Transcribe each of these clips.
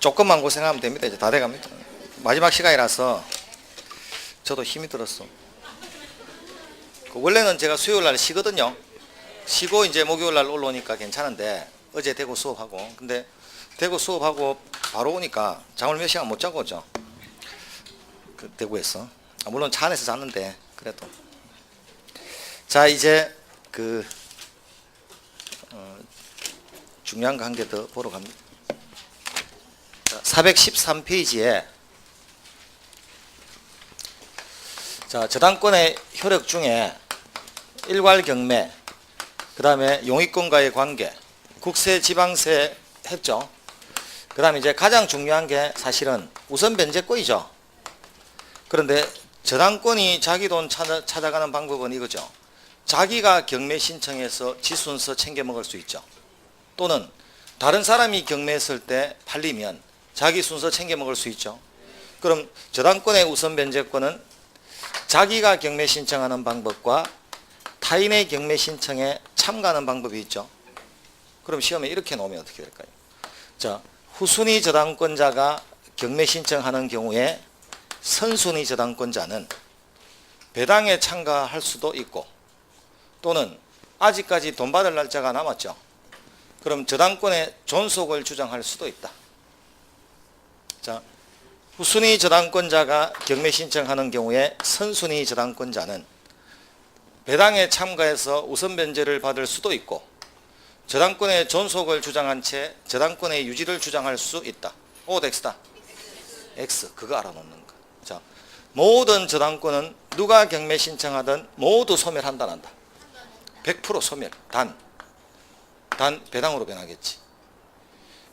조금만 고생하면 됩니다. 이제 다 돼갑니다. 마지막 시간이라서 저도 힘이 들었어. 원래는 제가 수요일 날 쉬거든요. 쉬고 이제 목요일 날 올라오니까 괜찮은데 어제 대구 수업하고, 근데 대구 수업하고 바로 오니까 잠을 몇 시간 못 자고 오죠. 그 대구에서. 물론 차 안에서 잤는데 그래도. 자, 이제 그 중요한 거 한 개 더 보러 갑니다. 413페이지에 자, 저당권의 효력 중에 일괄 경매, 그 다음에 용익권과의 관계, 국세, 지방세 했죠. 그 다음에 이제 가장 중요한 게 사실은 우선 변제권이죠. 그런데 저당권이 자기 돈 찾아가는 방법은 이거죠. 자기가 경매 신청해서 지순서 챙겨 먹을 수 있죠. 또는 다른 사람이 경매했을 때 팔리면 자기 순서 챙겨 먹을 수 있죠. 그럼 저당권의 우선 변제권은 자기가 경매 신청하는 방법과 타인의 경매 신청에 참가하는 방법이 있죠. 그럼 시험에 이렇게 놓으면 어떻게 될까요? 자, 후순위 저당권자가 경매 신청하는 경우에 선순위 저당권자는 배당에 참가할 수도 있고, 또는 아직까지 돈 받을 날짜가 남았죠. 그럼 저당권의 존속을 주장할 수도 있다. 자, 후순위 저당권자가 경매 신청하는 경우에 선순위 저당권자는 배당에 참가해서 우선 변제를 받을 수도 있고, 저당권의 존속을 주장한 채 저당권의 유지를 주장할 수 있다. O 대 X다. X. 그거 알아놓는 거. 자, 모든 저당권은 누가 경매 신청하든 모두 소멸한다 난다. 100% 소멸. 단 배당으로 변하겠지.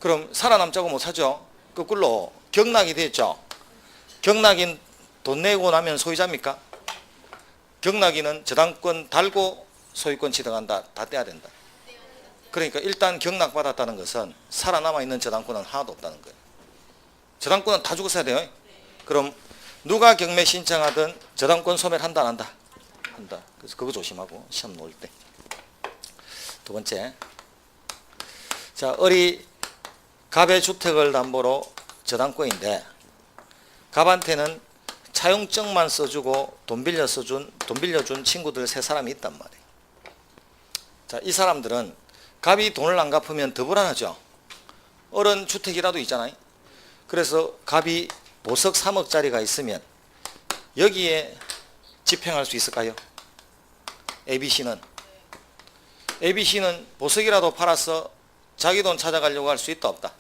그럼 살아남자고 못하죠. 거꾸로 경락이 됐죠. 경락인 돈 내고 나면 소유자입니까? 경락인은 저당권 달고 소유권 취득한다. 다 떼야 된다. 그러니까 일단 경락받았다는 것은 살아남아 있는 저당권은 하나도 없다는 거예요. 저당권은 다 죽었어야 돼요. 그럼 누가 경매 신청하든 저당권 소멸한다 안 한다? 한다. 그래서 그거 조심하고 시험 놓을 때. 두 번째, 자, 을이 갑의 주택을 담보로 저당권인데 갑한테는 차용증만 써주고 돈 빌려준 친구들 세 사람이 있단 말이에요. 자, 이 사람들은 갑이 돈을 안 갚으면 더 불안하죠. 을은 주택이라도 있잖아요. 그래서 갑이 보석 3억짜리가 있으면 여기에 집행할 수 있을까요? ABC는 보석이라도 팔아서 자기 돈 찾아가려고 할 수 있다 없다?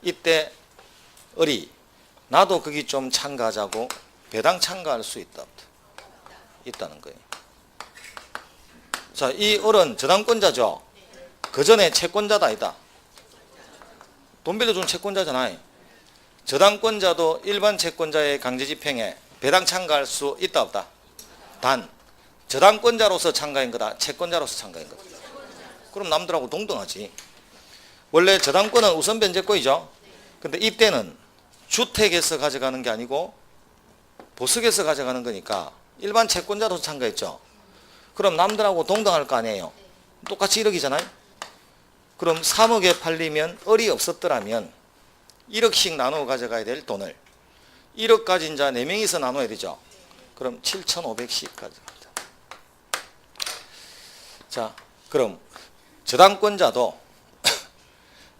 이때 을이 나도 거기 좀 참가하자고 배당 참가할 수 있다 없다? 있다는 거예요. 자, 이 을은 저당권자죠. 그 전에 채권자다 아니다. 돈 빌려준 채권자잖아요. 저당권자도 일반 채권자의 강제집행에 배당 참가할 수 있다 없다? 단 저당권자로서 참가한 거다, 채권자로서 참가한 거다? 그럼 남들하고 동등하지. 원래 저당권은 우선 변제권이죠. 근데 이때는 주택에서 가져가는 게 아니고 보석에서 가져가는 거니까 일반 채권자로서 참가했죠. 그럼 남들하고 동등할 거 아니에요. 똑같이 1억이잖아요. 그럼 3억에 팔리면 을이 없었더라면 1억씩 나누어 가져가야 될 돈을 1억 가진 자 4명이서 나눠야 되죠. 그럼 7,500씩 가져갑니다. 자, 그럼 저당권자도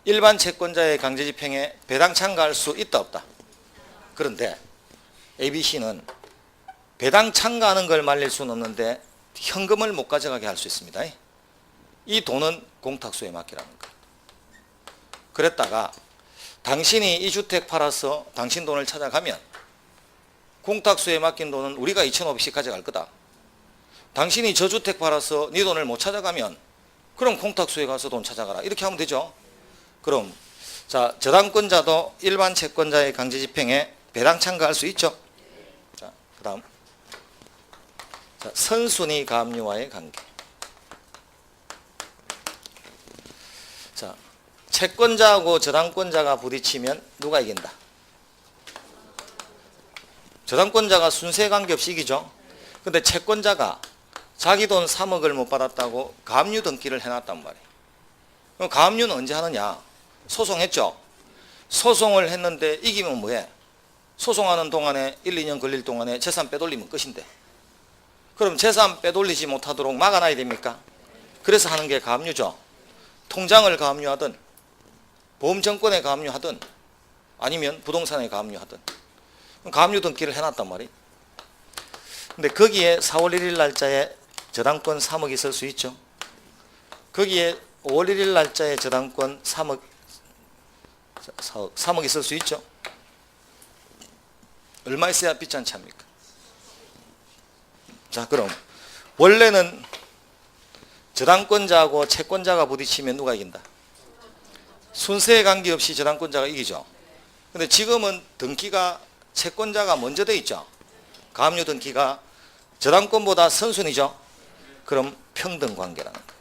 일반 채권자의 강제집행에 배당 참가할 수 있다 없다? 그런데 ABC는 배당 참가하는 걸 말릴 수는 없는데 현금을 못 가져가게 할 수 있습니다. 이 돈은 공탁수에 맡기라는 거예요. 그랬다가 당신이 이 주택 팔아서 당신 돈을 찾아가면 공탁수에 맡긴 돈은 우리가 2,500씩 가져갈 거다. 당신이 저 주택 팔아서 네 돈을 못 찾아가면 그럼 공탁수에 가서 돈 찾아가라. 이렇게 하면 되죠. 그럼 자, 저당권자도 일반 채권자의 강제집행에 배당 참가할 수 있죠. 자, 그 다음, 자, 선순위 가압류와의 관계. 자, 채권자하고 저당권자가 부딪히면 누가 이긴다? 저당권자가 순세관계 없이 이기죠. 근데 채권자가 자기 돈 3억을 못 받았다고 가압류 등기를 해놨단 말이에요. 그럼 가압류는 언제 하느냐? 소송했죠. 소송을 했는데 이기면 뭐해? 소송하는 동안에 1, 2년 걸릴 동안에 재산 빼돌리면 끝인데. 그럼 재산 빼돌리지 못하도록 막아놔야 됩니까? 그래서 하는 게 가압류죠. 통장을 가압류하든 보험증권에 가압류하든 아니면 부동산에 가압류하든 가압류 등기를 해놨단 말이에요. 근데 거기에 4월 1일 날짜에 저당권 3억 있을 수 있죠. 거기에 5월 1일 날짜에 저당권 3억 있을 수 있죠. 얼마 있어야 빚잔치 합니까? 자, 그럼 원래는 저당권자하고 채권자가 부딪히면 누가 이긴다? 순서에 관계없이 저당권자가 이기죠. 근데 지금은 등기가 채권자가 먼저 돼 있죠. 가압류 등기가 저당권보다 선순위죠. 그럼 평등관계라는 거예요.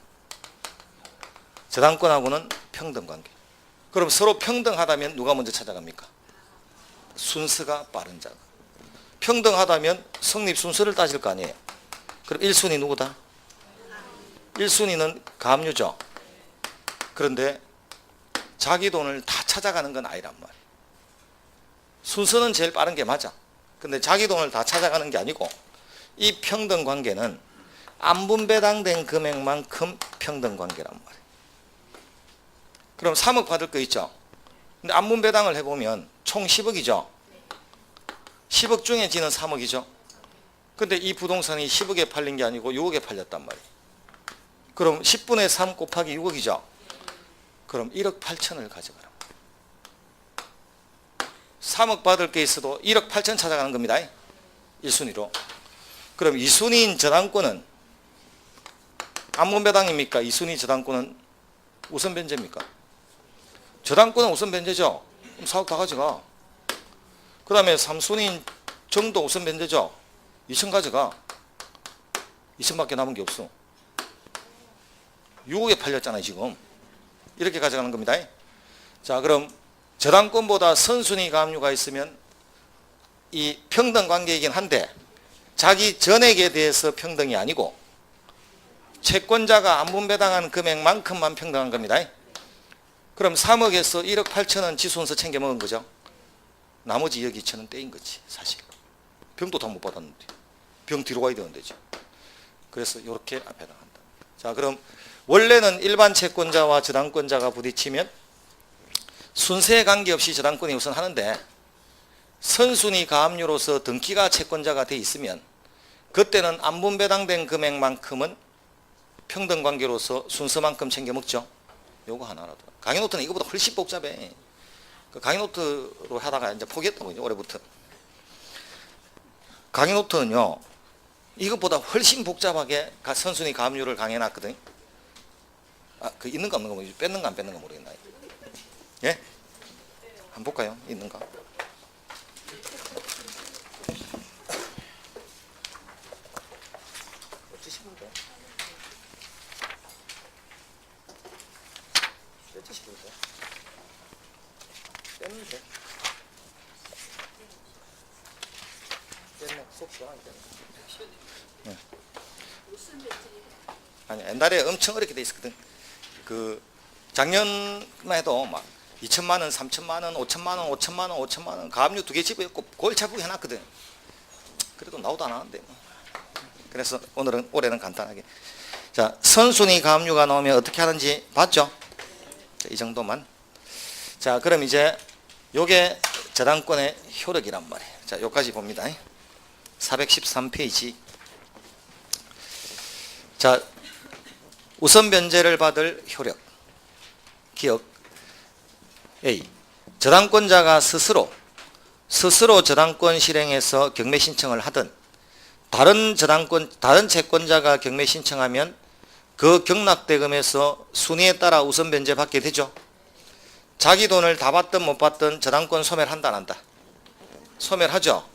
저당권하고는 평등관계. 그럼 서로 평등하다면 누가 먼저 찾아갑니까? 순서가 빠른 자가. 평등하다면 성립 순서를 따질 거 아니에요. 그럼 1순위 누구다? 1순위는 가압류죠. 그런데 자기 돈을 다 찾아가는 건 아니란 말이에요. 순서는 제일 빠른 게 맞아. 근데 자기 돈을 다 찾아가는 게 아니고 이 평등관계는 안분배당된 금액만큼 평등관계란 말이에요. 그럼 3억 받을 거 있죠. 근데 안분배당을 해보면 총 10억이죠. 10억 중에 지는 3억이죠. 근데 이 부동산이 10억에 팔린 게 아니고 6억에 팔렸단 말이에요. 그럼 10분의 3 곱하기 6억이죠. 그럼 1억 8천을 가져가라. 3억 받을 게 있어도 1억 8천 찾아가는 겁니다. 1순위로. 그럼 2순위인 저당권은 안분배당입니까? 2순위 저당권은 우선 변제입니까? 저당권은 우선 변제죠. 그럼 4억 다 가져가. 그 다음에 3순위인 정도 우선 변제죠. 2천 가져가. 2천밖에 남은 게 없어. 6억에 팔렸잖아요 지금. 이렇게 가져가는 겁니다. 자, 그럼 저당권보다 선순위 가압류가 있으면 이 평등관계이긴 한데 자기 전액에 대해서 평등이 아니고 채권자가 안분배당한 금액만큼만 평등한 겁니다. 그럼 3억에서 1억 8천은 지 순서 챙겨 먹은 거죠. 나머지 2억 2천은 떼인 거지 사실. 병도 다 못 받았는데 병 뒤로 가야 되는 데죠. 그래서 이렇게 배당한다. 자, 그럼 원래는 일반 채권자와 저당권자가 부딪히면 순서에 관계없이 저당권이 우선하는데 선순위 가압류로서 등기가 채권자가 돼 있으면 그때는 안분배당된 금액만큼은 평등관계로서 순서만큼 챙겨 먹죠. 요거 하나라도. 강의노트는 이거보다 훨씬 복잡해. 그 강의노트로 하다가 이제 포기했다고요. 올해부터. 강의노트는요. 이것보다 훨씬 복잡하게 선순위 가압류를 강해놨거든. 아, 그 있는가 없는가 모르겠어요. 뺐는가 안 뺐는가 모르겠나. 예? 한번 볼까요? 있는가? 뺐는데? 뺐네. 속 시원하게 뺐네. 네. 아니, 옛날에 엄청 어렵게 돼 있었거든. 그 작년만 해도 막 2천만 원, 3천만 원, 5천만 원, 5천만 원, 5천만 원 가압류 2개 집어였고 골치 아프게 해놨거든. 그래도 나오도 안 하는데. 그래서 올해는 간단하게. 자, 선순위 가압류가 나오면 어떻게 하는지 봤죠? 자, 이 정도만. 자, 그럼 이제 요게 저당권의 효력이란 말이에요. 자, 요까지 봅니다. 413페이지. 자, 우선 변제를 받을 효력. 기억. A. 저당권자가 스스로 저당권 실행해서 경매 신청을 하든 다른 채권자가 경매 신청하면 그 경락대금에서 순위에 따라 우선 변제 받게 되죠. 자기 돈을 다 받든 못 받든 저당권 소멸한다 안 한다? 소멸하죠.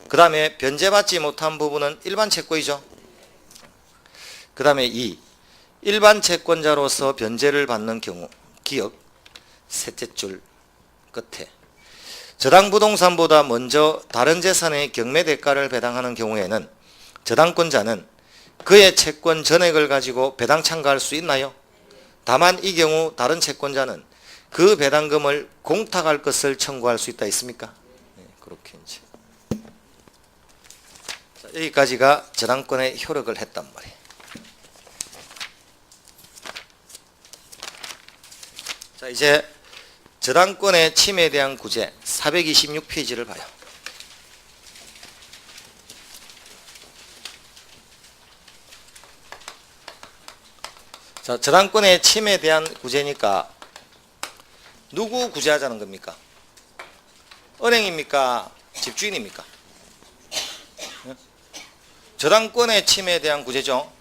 그 다음에 변제받지 못한 부분은 일반 채권이죠. 그 다음에 2. 일반 채권자로서 변제를 받는 경우. 기억. 셋째 줄 끝에 저당부동산보다 먼저 다른 재산의 경매 대가를 배당하는 경우에는 저당권자는 그의 채권 전액을 가지고 배당 참가할 수 있나요? 다만 이 경우 다른 채권자는 그 배당금을 공탁할 것을 청구할 수 있다 있습니까? 네, 그렇게 이제. 자, 여기까지가 저당권의 효력을 했단 말이에요. 자, 이제 저당권의 침해에 대한 구제 426페이지를 봐요. 자, 저당권의 침해에 대한 구제니까 누구 구제하자는 겁니까? 은행입니까? 집주인입니까? 저당권의 침해에 대한 구제죠.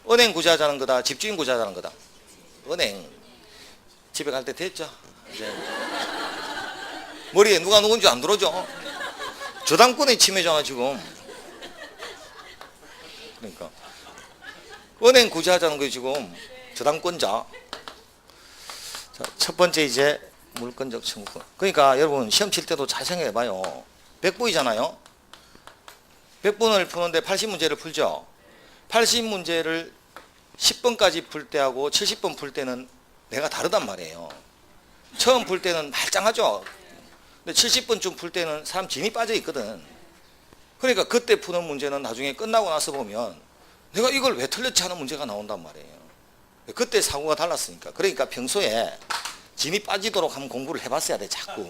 은행 구제하자는 거다, 집주인 구제하자는 거다. 은행. 집에 갈 때 됐죠? 이제 머리에 누가 누군지 안 들어오죠? 저당권의 침해잖아 지금. 그러니까 은행 구제하자는 거예요 지금. 저당권자. 자, 첫 번째 이제 물권적 청구권. 그러니까 여러분 시험 칠 때도 잘 생각해 봐요. 100분이잖아요. 100분을 푸는데 80문제를 풀죠. 80문제를 10번까지 풀 때하고 70번 풀 때는 내가 다르단 말이에요. 처음 풀 때는 말짱하죠. 근데 70번쯤 풀 때는 사람 진이 빠져 있거든. 그러니까 그때 푸는 문제는 나중에 끝나고 나서 보면 내가 이걸 왜 틀렸지 하는 문제가 나온단 말이에요. 그때 사고가 달랐으니까. 그러니까 평소에 진이 빠지도록 한번 공부를 해봤어야 돼 자꾸.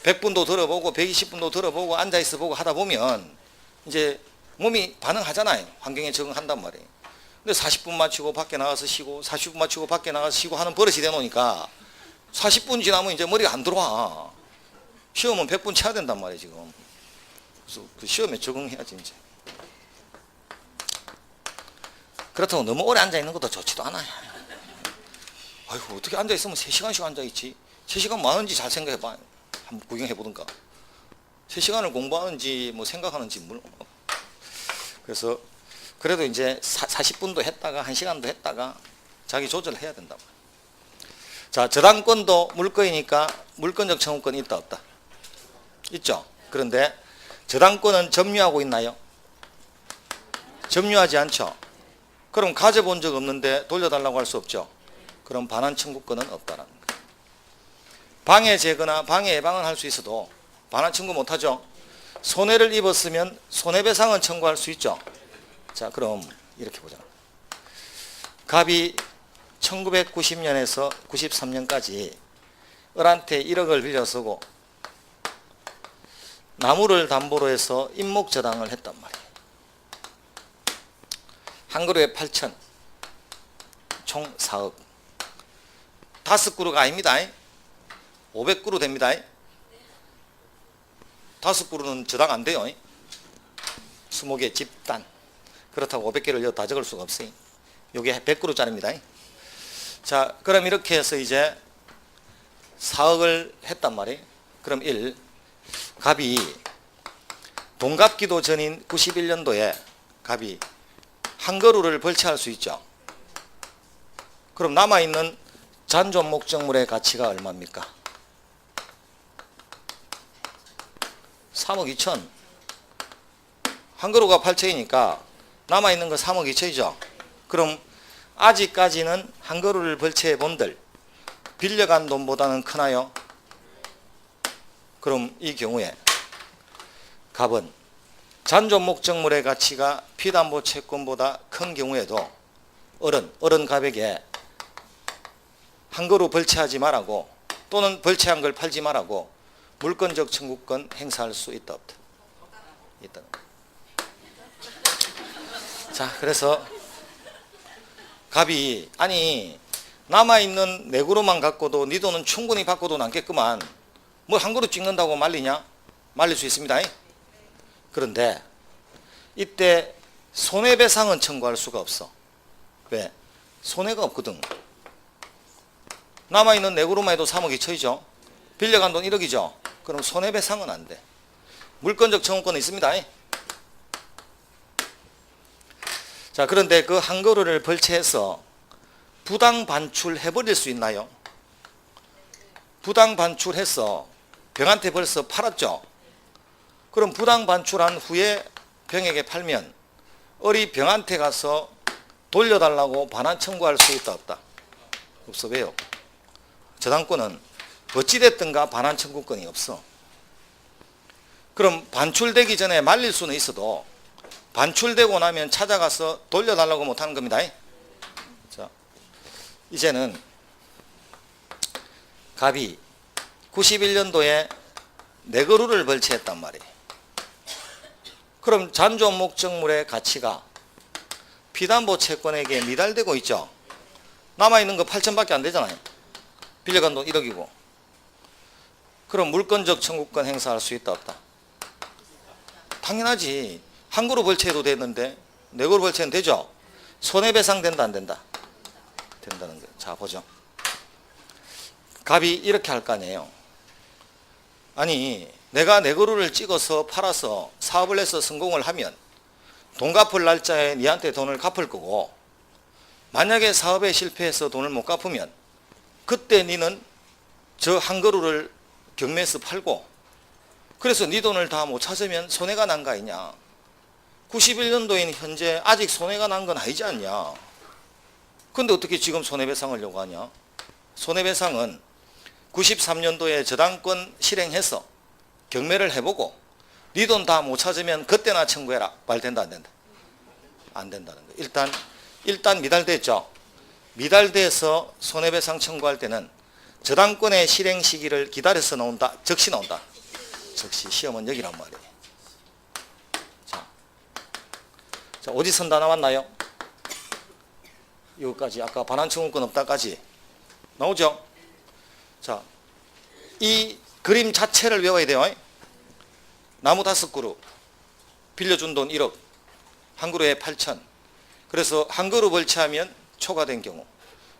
100분도 들어보고 120분도 들어보고 앉아있어 보고 하다 보면 이제 몸이 반응하잖아요. 환경에 적응한단 말이에요. 근데 40분 맞추고 밖에 나가서 쉬고 40분 맞추고 밖에 나가서 쉬고 하는 버릇이 되놓으니까 40분 지나면 이제 머리가 안 들어와. 시험은 100분 쳐야 된단 말이에요 지금. 그래서 그 시험에 적응해야지 이제. 그렇다고 너무 오래 앉아있는 것도 좋지도 않아요. 아이고 어떻게 앉아있으면 3시간씩 앉아있지. 3시간 뭐 하는지 잘 생각해봐. 한번 구경해보든가. 3시간을 공부하는지 뭐 생각하는지 물론. 그래서 그래도 이제 40분도 했다가 1시간도 했다가 자기 조절을 해야 된다. 자, 저당권도 물권이니까 물권적 청구권이 있다 없다? 있죠. 그런데 저당권은 점유하고 있나요? 점유하지 않죠. 그럼 가져본 적 없는데 돌려달라고 할 수 없죠. 그럼 반환 청구권은 없다라는 거예요. 방해 제거나 방해 예방은 할 수 있어도 반환 청구 못하죠. 손해를 입었으면 손해배상은 청구할 수 있죠. 자, 그럼 이렇게 보자. 갑이 1990년에서 93년까지 을한테 1억을 빌려쓰고 나무를 담보로 해서 임목저당을 했단 말이에요. 한 그루에 8천, 총 4억. 5그루가 아닙니다. 500그루 됩니다. 5그루는 저당 안 돼요. 20개 집단. 그렇다고 500개를 다 적을 수가 없어요. 이게 100그루짜리입니다. 자, 그럼 이렇게 해서 이제 4억을 했단 말이에요. 그럼 1. 갑이 동갑기도 전인 91년도에 갑이 한 그루를 벌채할 수 있죠. 그럼 남아있는 잔존 목적물의 가치가 얼마입니까? 3억 2천. 한 그루가 8천이니까 남아있는 거 3억 2천이죠. 그럼 아직까지는 한 그루를 벌채해 본들 빌려간 돈보다는 크나요? 그럼 이 경우에 갑은 잔존 목적물의 가치가 피담보 채권보다 큰 경우에도 어른 갑에게 한 그루 벌채하지 말라고 또는 벌채한 걸 팔지 말라고 물권적 청구권 행사할 수 있다 없다? 있다. 자, 그래서 갑이 아니 남아있는 네 그루만 갖고도 네 돈은 충분히 받고도 남겠구만 뭐 한 그루 찍는다고 말리냐? 말릴 수 있습니다. 그런데 이때 손해배상은 청구할 수가 없어. 왜? 손해가 없거든. 남아있는 네 그루만 해도 3억 2천이죠. 빌려간 돈 1억이죠. 그럼 손해배상은 안 돼. 물권적 청구권은 있습니다. 자, 그런데 그 한 그루를 벌채해서 부당 반출해버릴 수 있나요? 부당 반출해서 병한테 벌써 팔았죠. 그럼 부당 반출한 후에 병에게 팔면 을이 병한테 가서 돌려달라고 반환 청구할 수 있다 없다? 없어. 왜요? 저당권은 어찌됐든가 반환 청구권이 없어. 그럼 반출되기 전에 말릴 수는 있어도 반출되고 나면 찾아가서 돌려달라고 못하는 겁니다. 자, 이제는 갑이 91년도에 4그루를 벌채했단 말이에요. 그럼 잔존 목적물의 가치가 피담보 채권에게 미달되고 있죠. 남아있는 거 8천밖에 안 되잖아요. 빌려간 돈 1억이고. 그럼 물권적 청구권 행사할 수 있다 없다? 당연하지. 한 그루 벌채해도 되는데 4그루 벌채는 되죠. 손해배상 된다 안 된다? 된다는 거예요. 자, 보죠. 갑이 이렇게 할 거 아니에요. 아니, 내가 4그루를 찍어서 팔아서 사업을 해서 성공을 하면 돈 갚을 날짜에 니한테 돈을 갚을 거고, 만약에 사업에 실패해서 돈을 못 갚으면 그때 니는 저 한 그루를 경매에서 팔고, 그래서 니 돈을 다 못 찾으면 손해가 난 거 아니냐. 91년도인 현재 아직 손해가 난 건 아니지 않냐. 근데 어떻게 지금 손해배상을 요구하냐. 손해배상은 93년도에 저당권 실행해서 경매를 해보고 니 돈 다 못 찾으면 그때나 청구해라. 말 된다 안 된다? 안 된다는 거예요. 일단 미달됐죠. 미달돼서 손해배상 청구할 때는 저당권의 실행 시기를 기다려서 나온다. 적시 나온다. 적시. 시험은 여기란 말이에요. 자, 오지선 다 나왔나요? 여기까지. 아까 반환 청구권 없다까지 나오죠? 자, 이 그림 자체를 외워야 돼요. 나무 5그루, 빌려준 돈 1억, 한 그루에 8천. 그래서 한 그루 벌채하면 초과된 경우,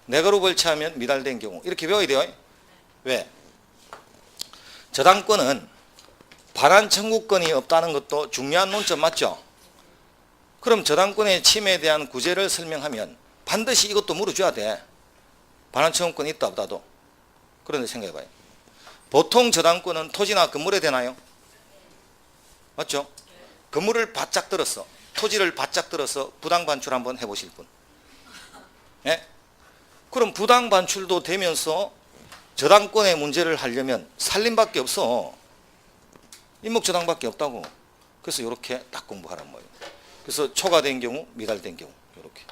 4그루 벌채하면 미달된 경우, 이렇게 외워야 돼요. 왜? 저당권은 반환 청구권이 없다는 것도 중요한 논점 맞죠? 그럼 저당권의 침해에 대한 구제를 설명하면 반드시 이것도 물어줘야 돼. 반환 청구권이 있다 없다도. 그런데 생각해봐요. 보통 저당권은 토지나 건물에 되나요? 맞죠? 건물을 바짝 들었어. 토지를 바짝 들어서 부당 반출 한번 해보실 분. 예? 그럼 부당 반출도 되면서 저당권의 문제를 하려면 살림밖에 없어. 임목저당밖에 없다고. 그래서 이렇게 딱 공부하란 말이에요. 그래서 초과된 경우, 미달된 경우 이렇게.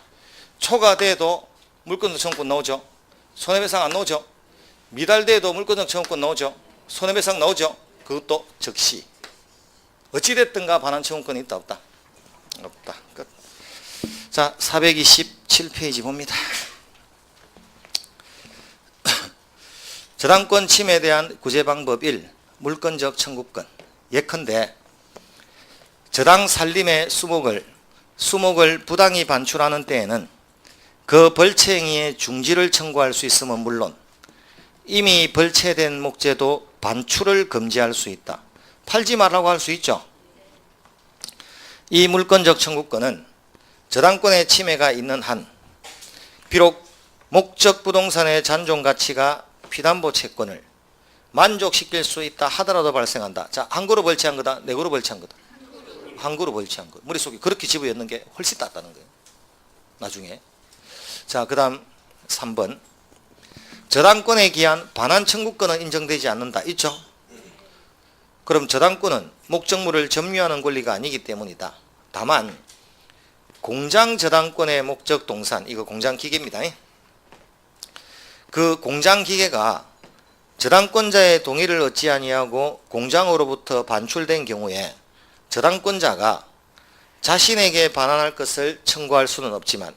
초과돼도 물권적 청구권 나오죠. 손해배상 안 나오죠. 미달돼도 물권적 청구권 나오죠. 손해배상 나오죠. 그것도 적시. 어찌됐든가 반환 청구권이 있다 없다? 없다. 끝. 자, 427페이지 봅니다. 저당권 침해에 대한 구제 방법 1. 물권적 청구권. 예컨대 저당 살림의 수목을 부당히 반출하는 때에는 그 벌채 행위의 중지를 청구할 수 있음은 물론 이미 벌채된 목재도 반출을 금지할 수 있다. 팔지 말라고 할 수 있죠. 이 물권적 청구권은 저당권의 침해가 있는 한 비록 목적 부동산의 잔존 가치가 피담보 채권을 만족시킬 수 있다 하더라도 발생한다. 자, 한 그루 벌채한 거다, 4그루 벌채한 거다. 한 그루 벌채한 거. 머릿속에 그렇게 집어였는 게 훨씬 낫다는 거예요. 나중에. 자, 그 다음 3번. 저당권에 기한 반환 청구권은 인정되지 않는다. 있죠? 그럼 저당권은 목적물을 점유하는 권리가 아니기 때문이다. 다만 공장 저당권의 목적 동산, 이거 공장 기계입니다. 그 공장 기계가 저당권자의 동의를 얻지 아니하고 공장으로부터 반출된 경우에 저당권자가 자신에게 반환할 것을 청구할 수는 없지만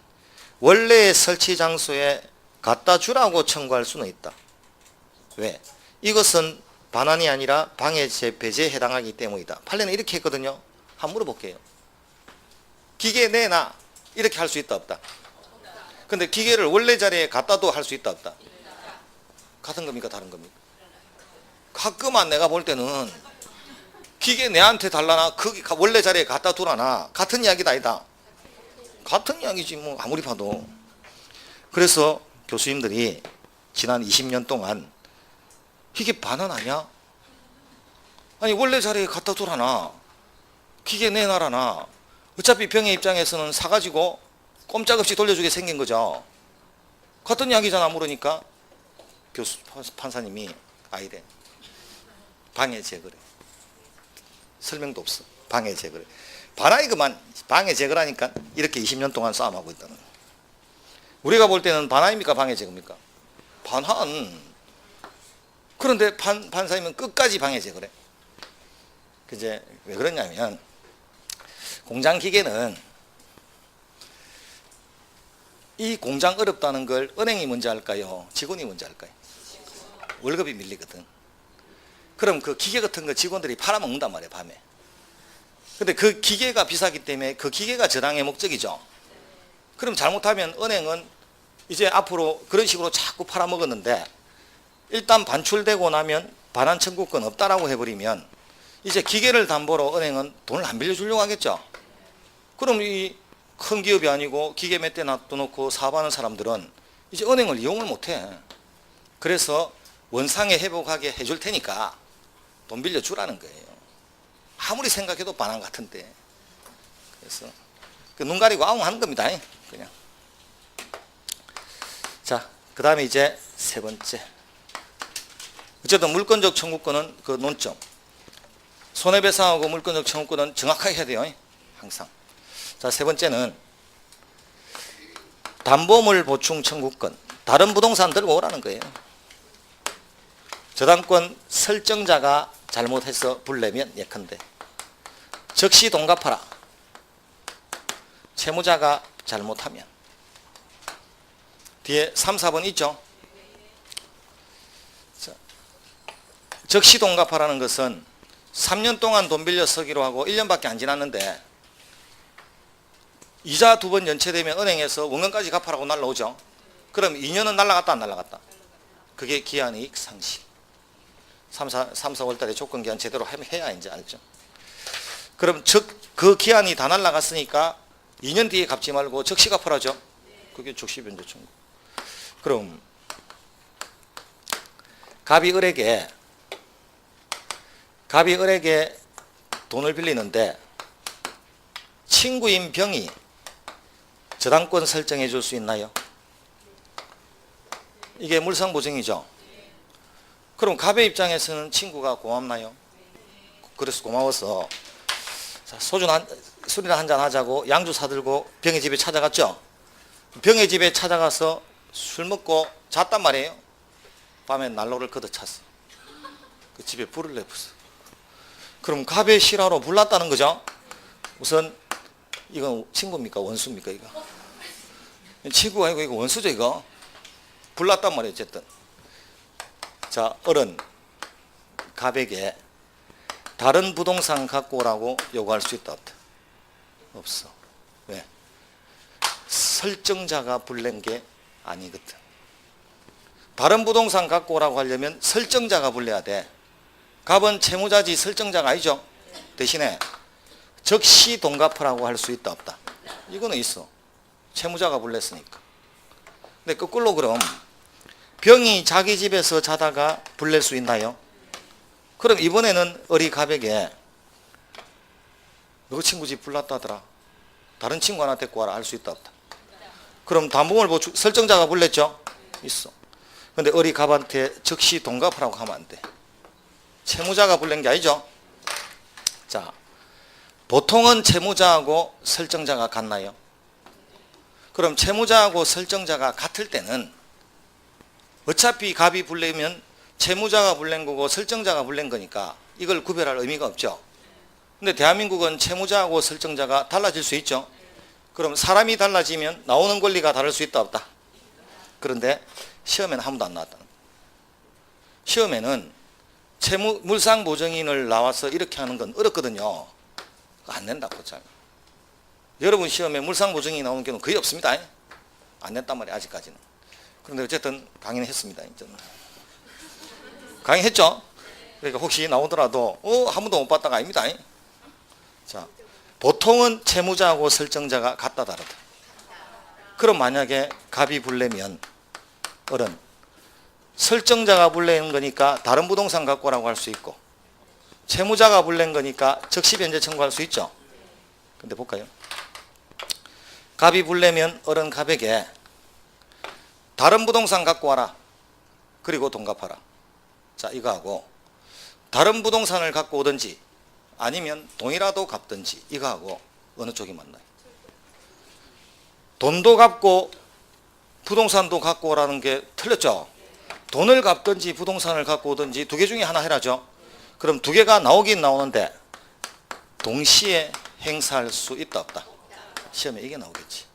원래의 설치 장소에 갖다 주라고 청구할 수는 있다. 왜? 이것은 반환이 아니라 방해죄 배제에 해당하기 때문이다. 판례는 이렇게 했거든요. 한번 물어볼게요. 기계 내놔. 이렇게 할 수 있다 없다? 근데 기계를 원래 자리에 갖다 둬 할 수 있다 없다? 같은 겁니까 다른 겁니까? 가끔만 내가 볼 때는 기계 내한테 달라나 거기 원래 자리에 갖다 두라나 같은 이야기다 아니다. 같은 이야기지 뭐 아무리 봐도. 그래서 교수님들이 지난 20년 동안 이게 반환 아니야? 아니 원래 자리에 갖다 두라나 기계 내놔라나 어차피 병의 입장에서는 사가지고 꼼짝없이 돌려주게 생긴 거죠. 같은 이야기잖아 물으니까 교수 판사님이 아니래. 방해 제거래. 설명도 없어. 방해 제거래. 바나이 그만 방해 제거라니까 이렇게 20년 동안 싸움하고 있다는. 우리가 볼 때는 바나입니까 방해 제거입니까? 반한. 그런데 판사님은 끝까지 방해 제거래. 그제 왜 그러냐면 공장 기계는 이 공장 어렵다는 걸 은행이 먼저 할까요? 직원이 먼저 할까요? 월급이 밀리거든. 그럼 그 기계 같은 거 직원들이 팔아먹는단 말이에요 밤에. 근데 그 기계가 비싸기 때문에 그 기계가 저당의 목적이죠. 그럼 잘못하면 은행은 이제 앞으로 그런 식으로 자꾸 팔아먹었는데 일단 반출되고 나면 반환 청구권 없다라고 해버리면 이제 기계를 담보로 은행은 돈을 안 빌려주려고 하겠죠. 그럼 이 큰 기업이 아니고 기계 몇 대 놔둬놓고 사업하는 사람들은 이제 은행을 이용을 못해. 그래서 원상에 회복하게 해줄 테니까 돈 빌려주라는 거예요. 아무리 생각해도 반환 같은데. 그래서 눈 가리고 아웅 하는 겁니다. 그냥. 자, 그 다음에 이제 세 번째. 어쨌든 물권적 청구권은 그 논점. 손해배상하고 물권적 청구권은 정확하게 해야 돼요. 항상. 자, 세 번째는 담보물 보충 청구권. 다른 부동산 들고 오라는 거예요. 저당권 설정자가 잘못해서 불내면 예컨대 적시 돈 갚아라. 채무자가 잘못하면. 뒤에 3, 4번 있죠. 자, 적시 돈 갚아라는 것은 3년 동안 돈 빌려 서기로 하고 1년밖에 안 지났는데 이자 2번 연체되면 은행에서 원금까지 갚아라고 날라오죠. 그럼 2년은 날라갔다 안 날라갔다? 그게 기한이익 상실. 3, 4월 달에 조건기한 제대로 해야 이제 알죠. 그럼 그 기한이 다 날라갔으니까 2년 뒤에 갚지 말고 적시 갚으라죠. 그게 적시 변제 청구. 그럼 갑이 을에게 돈을 빌리는데 친구인 병이 저당권 설정해 줄 수 있나요? 이게 물상보증이죠. 그럼 갑의 입장에서는 친구가 고맙나요? 그래서 고마워서 술이나 한잔 하자고 양주 사들고 병의 집에 찾아갔죠. 병의 집에 찾아가서 술 먹고 잤단 말이에요. 밤에 난로를 걷어찼어. 그 집에 불을 내었어. 그럼 갑의 실화로 불났다는 거죠. 우선 이건 친구입니까 원수입니까 이거? 친구가 아니고 이거 원수죠 이거. 불났단 말이에요 어쨌든. 자, 을은 갑에게 다른 부동산 갖고 오라고 요구할 수 있다 없다? 없어. 왜? 설정자가 불낸 게 아니거든. 다른 부동산 갖고 오라고 하려면 설정자가 불러야 돼. 갑은 채무자지 설정자가 아니죠. 대신에 적시 돈 갚으라고 할 수 있다 없다? 이거는 있어. 채무자가 불냈으니까. 근데 거꾸로 그럼 병이 자기 집에서 자다가 불낼 수 있나요? 그럼 이번에는 을이 갑에게 너 친구 집 불났다더라. 다른 친구 하나 데리고 와라 할 수 있다 없다? 그럼 담보물 보충 설정자가 불냈죠? 있어. 근데 을이 갑한테 적시 돈 갚으라고 하면 안 돼. 채무자가 불낸 게 아니죠. 자, 보통은 채무자하고 설정자가 같나요? 그럼 채무자하고 설정자가 같을 때는 어차피 갑이 불내면 채무자가 불낸 거고 설정자가 불낸 거니까 이걸 구별할 의미가 없죠. 근데 대한민국은 채무자하고 설정자가 달라질 수 있죠. 그럼 사람이 달라지면 나오는 권리가 다를 수 있다 없다? 그런데 시험에는 아무도 안 나왔다는 거예요. 시험에는 물상보증인을 나와서 이렇게 하는 건 어렵거든요. 안 낸다고 잘. 여러분 시험에 물상보증인이 나오는 경우는 거의 없습니다. 안 냈단 말이에요 아직까지는. 그런데 어쨌든 강의는 했습니다. 저는. 강의했죠? 그러니까 혹시 나오더라도 한 번도 못 봤다가 아닙니다. 자, 보통은 채무자하고 설정자가 같다 다르다. 그럼 만약에 갑이 불내면 을은 설정자가 불낸 거니까 다른 부동산 갖고 오라고 할 수 있고 채무자가 불낸 거니까 적시 변제 청구할 수 있죠. 근데 볼까요? 갑이 불내면 을은 갑에게 다른 부동산 갖고 와라. 그리고 돈 갚아라. 자, 이거하고 다른 부동산을 갖고 오든지 아니면 돈이라도 갚든지 이거하고 어느 쪽이 맞나요? 돈도 갚고 부동산도 갖고 오라는 게 틀렸죠? 돈을 갚든지 부동산을 갖고 오든지 두 개 중에 하나 해라죠? 그럼 두 개가 나오긴 나오는데 동시에 행사할 수 있다 없다? 시험에 이게 나오겠지.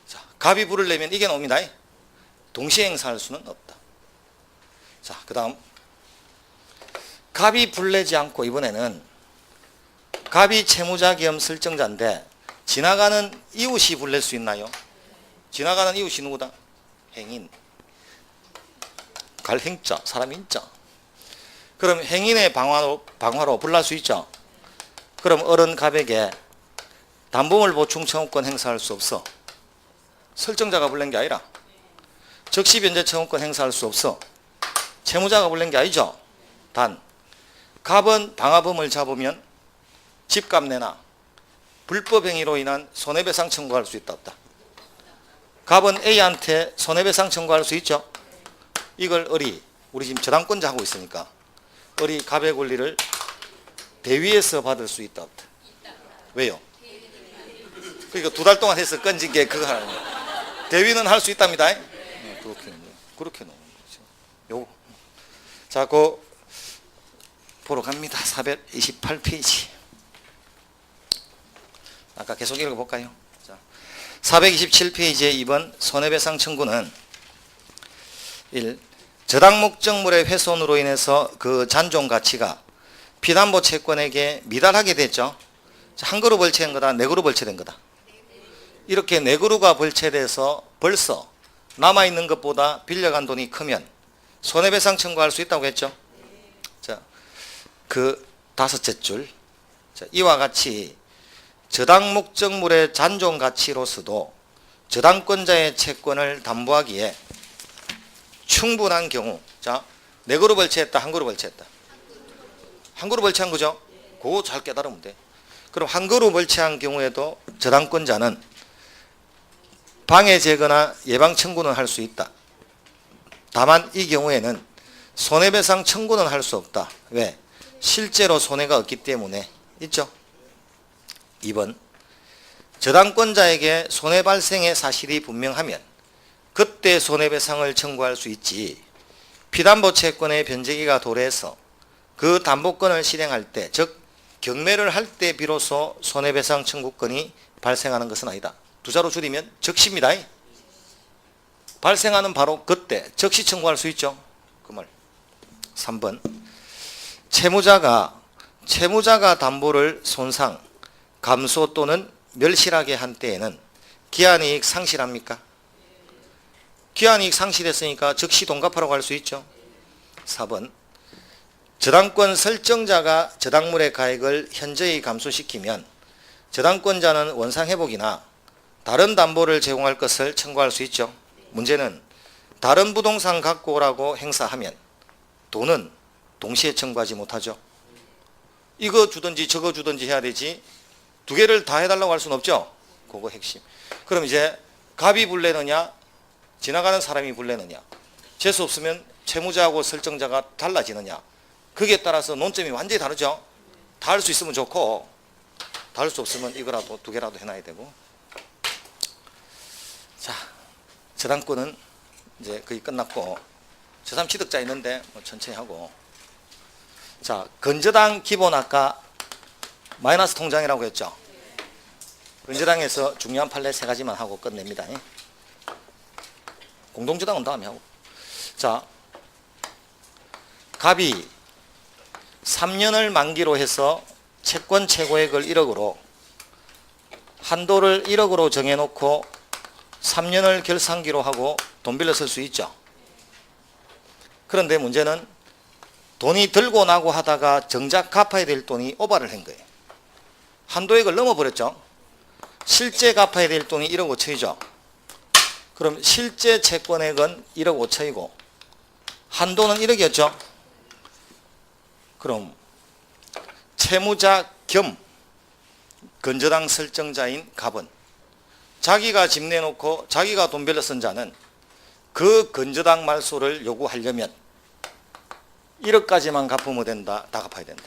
자, 갑이 불을 내면 이게 나옵니다. 동시에 행사할 수는 없다. 자, 그 다음 갑이 불내지 않고 이번에는 갑이 채무자 겸 설정자인데 지나가는 이웃이 불낼 수 있나요? 지나가는 이웃이 누구다? 행인. 갈행자, 사람 인자. 그럼 행인의 방화로 불날 수 있죠? 그럼 어른 갑에게 담보물 보충 청구권 행사할 수 없어. 설정자가 불낸 게 아니라 적시 변제 청구권 행사할 수 없어. 채무자가 불낸 게 아니죠. 단 갑은 방화범을 잡으면 집값 내나 불법 행위로 인한 손해배상 청구할 수 있다 없다? 갑은 A한테 손해배상 청구할 수 있죠. 이걸 우리 지금 저당권자 하고 있으니까 갑의 권리를 대위에서 받을 수 있다 없다? 왜요? 그러니까 2달 동안 해서 건진 게 그거 하는 거예요. 대위는 할 수 있답니다. 그렇게 나오는 거죠. 요거. 자, 그 보러 갑니다. 428페이지. 아까 계속 읽어볼까요? 자, 427페이지의 2번 손해배상 청구는 1. 저당 목적물의 훼손으로 인해서 그 잔존 가치가 피담보 채권에게 미달하게 됐죠. 한 그루 벌채된 거다, 네 그루 벌채된 거다. 이렇게 네 그루가 벌채돼서 벌써 남아있는 것보다 빌려간 돈이 크면 손해배상 청구할 수 있다고 했죠. 자, 그 다섯째 줄. 자, 이와 같이 저당 목적물의 잔존 가치로서도 저당권자의 채권을 담보하기에 충분한 경우. 자, 네 그루 벌채했다, 한 그루 벌채했다? 한 그루 벌채한 거죠? 그거 잘 깨달으면 돼. 그럼 한 그루 벌채한 경우에도 저당권자는 방해 제거나 예방 청구는 할 수 있다. 다만 이 경우에는 손해배상 청구는 할 수 없다. 왜? 실제로 손해가 없기 때문에. 있죠? 2번 저당권자에게 손해 발생의 사실이 분명하면 그때 손해배상을 청구할 수 있지. 피담보 채권의 변제기가 도래해서 그 담보권을 실행할 때, 즉 경매를 할 때 비로소 손해배상 청구권이 발생하는 것은 아니다. 두 자로 줄이면 적시입니다. 발생하는 바로 그때 적시 청구할 수 있죠. 그 말. 3번 채무자가 담보를 손상, 감소 또는 멸실하게 한 때에는 기한이익 상실합니까? 기한이익 상실했으니까 즉시 돈 갚으라고 할 수 있죠. 4번 저당권 설정자가 저당물의 가액을 현저히 감소시키면 저당권자는 원상회복이나 다른 담보를 제공할 것을 청구할 수 있죠. 문제는 다른 부동산 갖고 오라고 행사하면 돈은 동시에 청구하지 못하죠. 이거 주든지 저거 주든지 해야 되지 두 개를 다 해달라고 할 수는 없죠. 그거 핵심. 그럼 이제 갑이 불내느냐 지나가는 사람이 불내느냐, 재수 없으면 채무자하고 설정자가 달라지느냐, 거기에 따라서 논점이 완전히 다르죠. 다 할 수 있으면 좋고 다 할 수 없으면 이거라도 두 개라도 해놔야 되고. 자, 저당권은 이제 거의 끝났고 저3 취득자 있는데 뭐 천천히 하고. 자, 건저당 기본 아까 마이너스 통장이라고 했죠. 건저당에서 중요한 판례 3가지만 하고 끝냅니다. 공동저당은 다음에 하고. 자, 갑이 3년을 만기로 해서 채권 최고액을 1억으로 한도를 1억으로 정해놓고 3년을 결산기로 하고 돈 빌려 쓸 수 있죠. 그런데 문제는 돈이 들고 나고 하다가 정작 갚아야 될 돈이 오바를 한 거예요. 한도액을 넘어버렸죠. 실제 갚아야 될 돈이 1억 5천이죠. 그럼 실제 채권액은 1억 5천이고 한도는 1억이었죠. 그럼 채무자 겸 건저당 설정자인 갑은 자기가 집 내놓고 자기가 돈 빌려 쓴 자는 그 건저당 말소를 요구하려면 1억까지만 갚으면 된다, 다 갚아야 된다.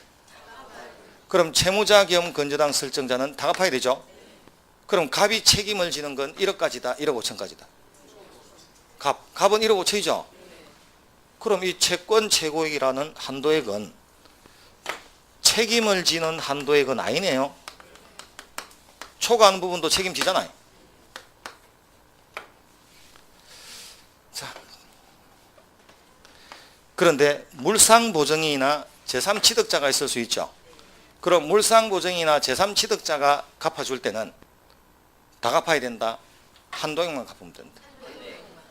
그럼 채무자 겸 건저당 설정자는 다 갚아야 되죠. 그럼 갑이 책임을 지는 건 1억까지다, 1억 5천까지다. 갑은 1억 5천이죠. 그럼 이 채권 최고액이라는 한도액은 책임을 지는 한도액은 아니네요. 초과하는 부분도 책임지잖아요. 자, 그런데 물상보증이나 제3취득자가 있을 수 있죠. 그럼 물상보증이나 제3취득자가 갚아줄 때는 다 갚아야 된다, 한도액만 갚으면 된다.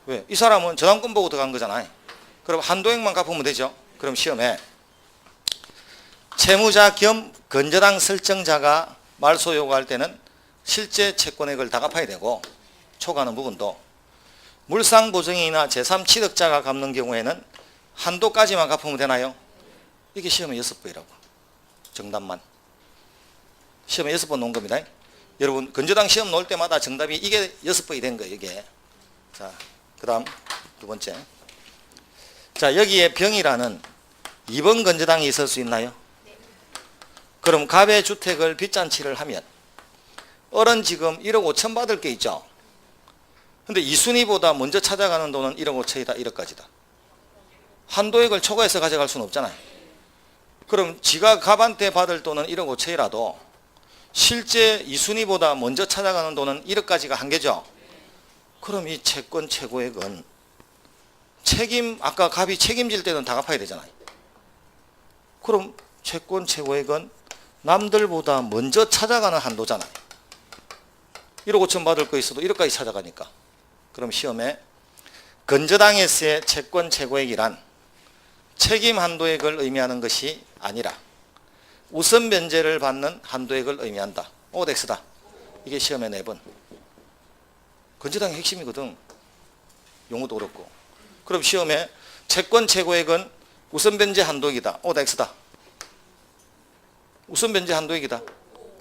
왜? 이 사람은 저당권 보고 들어간 거잖아요. 그럼 한도액만 갚으면 되죠. 그럼 시험에 채무자 겸 건저당 설정자가 말소 요구할 때는 실제 채권액을 다 갚아야 되고, 초과하는 부분도 물상보증이나 제3취득자가 갚는 경우에는 한도까지만 갚으면 되나요? 이게 시험에 6번이라고. 정답만. 시험에 6번 놓은 겁니다. 여러분 건저당 시험 놓을 때마다 정답이 이게 6번이 된 거예요. 이게. 자, 그 다음 두 번째. 자, 여기에 병이라는 2번 건저당이 있을 수 있나요? 그럼 갑의 주택을 빚잔치를 하면 어른 지금 1억 5천 받을 게 있죠. 근데 2순위보다 먼저 찾아가는 돈은 1억 5천이다, 1억까지다. 한도액을 초과해서 가져갈 수는 없잖아요. 그럼 지가 갑한테 받을 돈은 1억 5천이라도 실제 2순위보다 먼저 찾아가는 돈은 1억까지가 한계죠. 그럼 이 채권 최고액은 아까 갑이 책임질 때는 다 갚아야 되잖아요. 그럼 채권 최고액은 남들보다 먼저 찾아가는 한도잖아요. 1억 5천 받을 거 있어도 1억까지 찾아가니까. 그럼 시험에 건저당에서의 채권 최고액이란 책임 한도액을 의미하는 것이 아니라 우선 면제를 받는 한도액을 의미한다. 오덱스다. 이게 시험에 4번. 건저당의 핵심이거든. 용어도 어렵고. 그럼 시험에 채권 최고액은 우선 변제 한도액이다. 오덱스다. 우선 변제 한도액이다.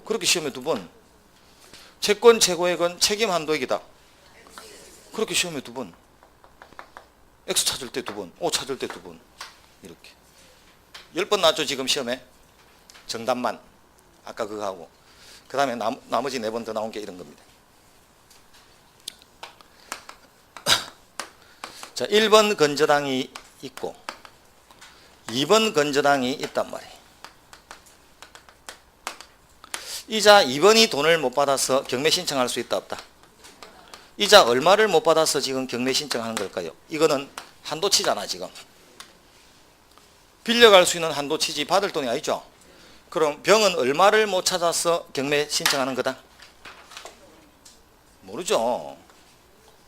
그렇게 시험에 2번. 채권 최고액은 책임 한도액이다. 그렇게 시험에 2번. X 찾을 때 2번, O 찾을 때 2번. 이렇게 10번 나왔죠 지금 시험에. 정답만 아까 그거 하고 그 다음에 나머지 4번 더 나온 게 이런 겁니다. 자, 1번 건저당이 있고 2번 건저당이 있단 말이에요. 이자 2번이 돈을 못 받아서 경매 신청할 수 있다 없다? 이자 얼마를 못 받아서 지금 경매 신청하는 걸까요? 이거는 한도치잖아. 지금 빌려갈 수 있는 한도치지 받을 돈이 아니죠. 그럼 병은 얼마를 못 찾아서 경매 신청하는 거다? 모르죠.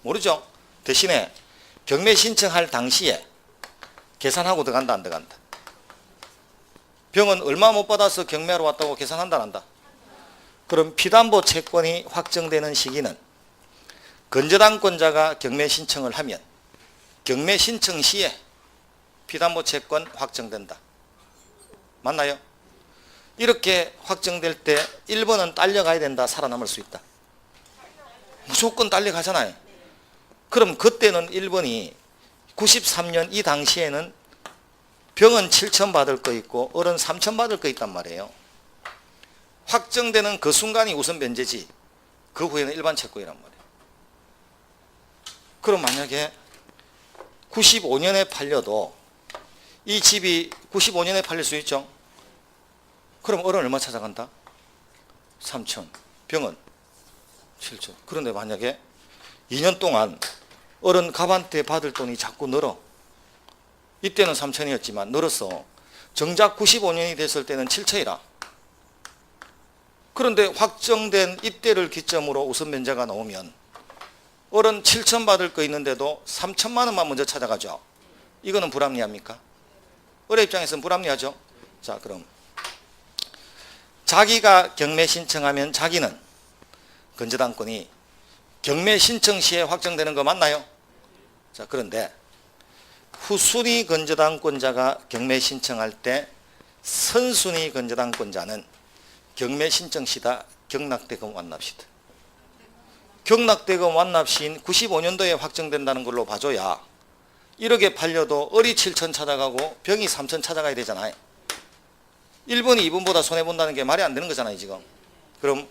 모르죠. 대신에 경매 신청할 당시에 계산하고 들어간다 안 들어간다? 병은 얼마 못 받아서 경매하러 왔다고 계산한다 안 한다? 그럼 피담보 채권이 확정되는 시기는 건저당권자가 경매 신청을 하면 경매 신청 시에 피담보 채권 확정된다. 맞나요? 이렇게 확정될 때 1번은 딸려가야 된다, 살아남을 수 있다? 무조건 딸려가잖아요. 그럼 그때는 1번이 93년 이 당시에는 병은 7천 받을 거 있고 어른 3천 받을 거 있단 말이에요. 확정되는 그 순간이 우선 변제지 그 후에는 일반 채권이란 말이에요. 그럼 만약에 95년에 팔려도 이 집이 95년에 팔릴 수 있죠. 그럼 어른 얼마 찾아간다? 3천. 병은 7천. 그런데 만약에 2년 동안 어른 갑한테 받을 돈이 자꾸 늘어. 이때는 3천이었지만 늘었어. 정작 95년이 됐을 때는 7천이라. 그런데 확정된 이때를 기점으로 우선 면제가 나오면 어른 7천 받을 거 있는데도 3천만 원만 먼저 찾아가죠. 이거는 불합리합니까? 어른 입장에서는 불합리하죠. 자, 그럼 자기가 경매 신청하면 자기는 건저당권이 경매 신청 시에 확정되는 거 맞나요? 자, 그런데 후순위 건저당권자가 경매 신청할 때 선순위 건저당권자는 경매 신청 시다 경락대금 완납시다. 경락대금 완납 시인 95년도에 확정된다는 걸로 봐줘야 1억에 팔려도 을이 7천 찾아가고 병이 3천 찾아가야 되잖아요. 1번이 2번보다 손해본다는 게 말이 안 되는 거잖아요 지금. 그럼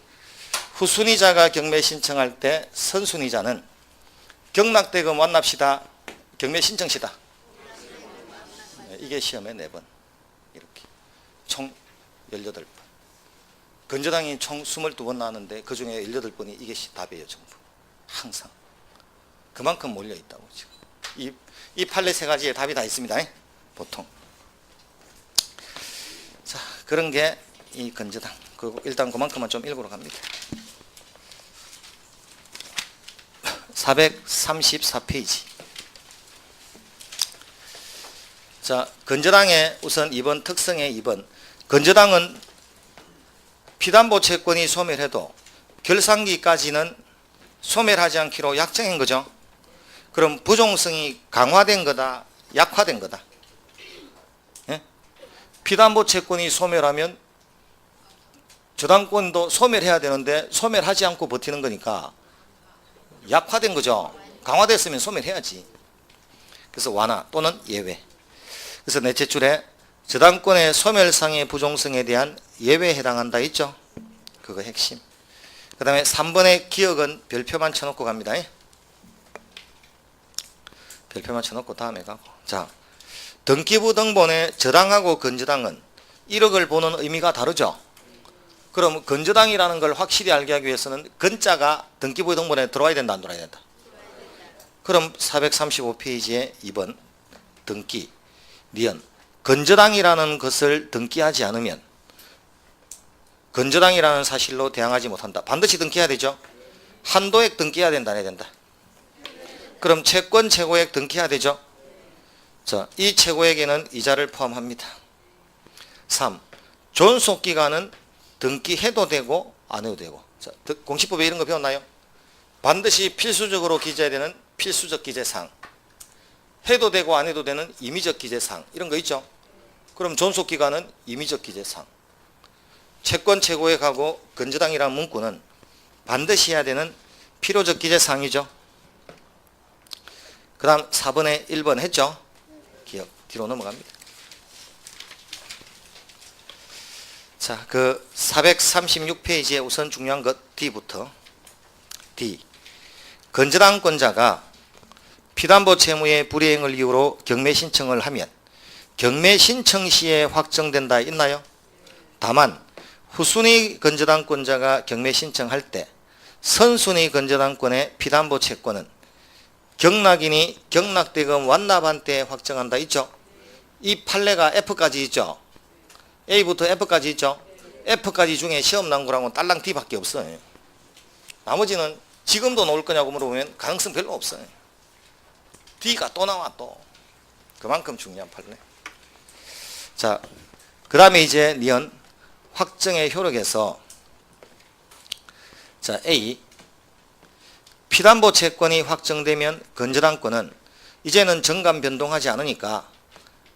후순위자가 경매 신청할 때 선순위자는 경락대금 완납시다, 경매 신청시다. 이게 시험에 4번. 이렇게 총 18번. 건저당이 총 22번 나왔는데 그 중에 18번이 이게 답이에요 전부. 항상. 그만큼 몰려있다고 지금. 이 판례 3가지에 답이 다 있습니다. 보통. 자, 그런 게 이 건저당. 그리고 일단 그만큼만 좀 읽으러 갑니다. 434페이지. 자, 건저당의 우선 2번 특성의 2번. 건저당은 피담보 채권이 소멸해도 결산기까지는 소멸하지 않기로 약정한 거죠. 그럼 부종성이 강화된 거다, 약화된 거다. 예? 피담보 채권이 소멸하면 저당권도 소멸해야 되는데 소멸하지 않고 버티는 거니까 약화된 거죠. 강화됐으면 소멸해야지. 그래서 완화 또는 예외. 그래서 넷째 줄에 저당권의 소멸상의 부종성에 대한 예외에 해당한다 있죠. 그거 핵심. 그 다음에 3번의 기억은 별표만 쳐놓고 갑니다. 별표만 쳐놓고 다음에 가고. 자, 등기부 등본의 저당하고 건저당은 1억을 보는 의미가 다르죠. 그럼 건저당이라는 걸 확실히 알게 하기 위해서는 건자가 등기부 등본에 들어와야 된다, 안 들어와야 된다? 그럼 435페이지에 2번 등기, 니은 건저당이라는 것을 등기하지 않으면 건저당이라는 사실로 대항하지 못한다. 반드시 등기해야 되죠. 한도액 등기해야 된다, 안 해야 된다? 그럼 채권 최고액 등기해야 되죠. 자, 이 최고액에는 이자를 포함합니다. 3. 존속기간은 등기해도 되고 안 해도 되고. 자, 공시법에 이런 거 배웠나요? 반드시 필수적으로 기재해야 되는 필수적 기재사항, 해도 되고 안 해도 되는 임의적 기재사항, 이런 거 있죠. 그럼 존속기간은 임의적 기재사항. 채권 최고액하고 건저당이라는 문구는 반드시 해야 되는 필요적 기재사항이죠. 그 다음 4번에 1번 했죠. 기억. 뒤로 넘어갑니다. 자, 그 436페이지에 우선 중요한 것 D부터. D. 건저당권자가 피담보 채무의 불이행을 이유로 경매 신청을 하면 경매 신청 시에 확정된다 있나요? 다만 후순위 건저당권자가 경매 신청할 때 선순위 건저당권의 피담보 채권은 경락인이 경락대금 완납한 때 확정한다 있죠. 이 판례가 F까지 있죠. A부터 F까지 있죠. F까지 중에 시험 나온 거랑은 딸랑 D밖에 없어요. 나머지는 지금도 나올 거냐고 물어보면 가능성 별로 없어요. D가 또 나와 또. 그만큼 중요한 판례. 자, 그 다음에 이제 니은 확정의 효력에서 자, A. 피담보 채권이 확정되면 건저당권은 이제는 정관 변동하지 않으니까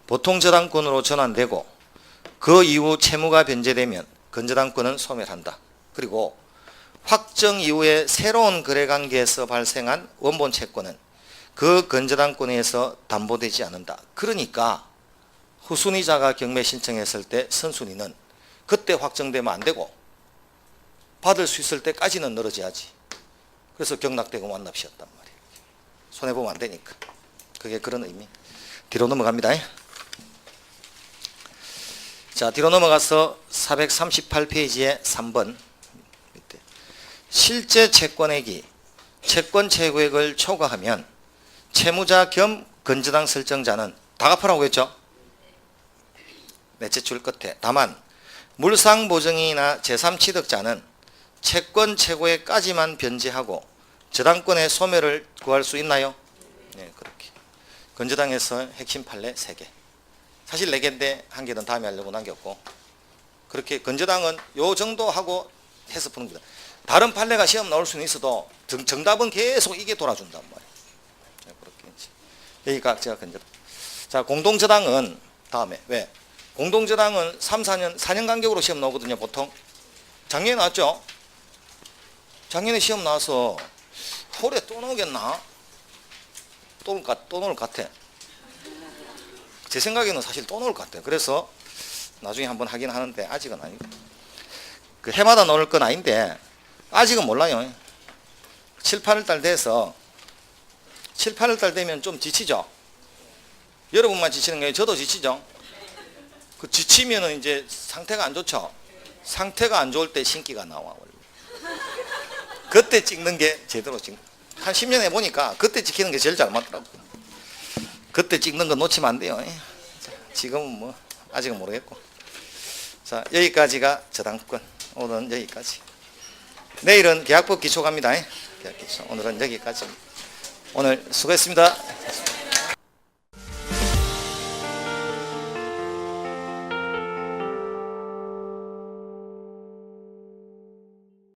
보통 저당권으로 전환되고 그 이후 채무가 변제되면 건저당권은 소멸한다. 그리고 확정 이후에 새로운 거래관계에서 발생한 원본 채권은 그 건저당권에 의해서 담보되지 않는다. 그러니까 후순위자가 경매 신청했을 때 선순위는 그때 확정되면 안 되고 받을 수 있을 때까지는 늘어져야지. 그래서 경락대금 완납시였단 말이에요. 손해보면 안 되니까. 그게 그런 의미. 뒤로 넘어갑니다. 자, 뒤로 넘어가서 438페이지에 3번 밑에 실제 채권액이 채권 최고액을 초과하면 채무자 겸 건저당 설정자는 다 갚으라고 했죠. 넷째 줄 끝에 다만 물상보증이나 제3취득자는 채권 최고액까지만 변제하고 저당권의 소멸을 구할 수 있나요? 네, 그렇게. 건저당에서 핵심 판례 3개. 사실 4개인데 1개는 다음에 하려고 남겼고, 그렇게 건저당은 요 정도 하고 해서 푸는 거다. 다른 판례가 시험 나올 수는 있어도 정답은 계속 이게 돌아준단 말이에요. 네, 그렇게 이제. 여기가 제가 건저당. 자, 공동저당은 다음에 왜? 공동저당은 3, 4년 간격으로 시험 나오거든요, 보통. 작년에 나왔죠? 작년에 시험 나와서 올해 또 나오겠나? 또 나올 것 같아. 제 생각에는 사실 또 나올 것 같아요. 그래서 나중에 한번 하긴 하는데 아직은 아니고. 그 해마다 나올 건 아닌데 아직은 몰라요. 7, 8월 달 돼서 7, 8월 달 되면 좀 지치죠. 여러분만 지치는 게 아니라 저도 지치죠. 그 지치면은 이제 상태가 안 좋죠. 상태가 안 좋을 때 신기가 나와. 원래. 그때 찍는 게 제대로 찍는. 한 10년 해보니까 그때 찍히는 게 제일 잘 맞더라고. 그때 찍는 거 놓치면 안 돼요. 지금은 뭐 아직은 모르겠고. 자, 여기까지가 저당권. 오늘은 여기까지. 내일은 계약법 기초 갑니다. 계약 기초. 오늘은 여기까지. 오늘 수고했습니다.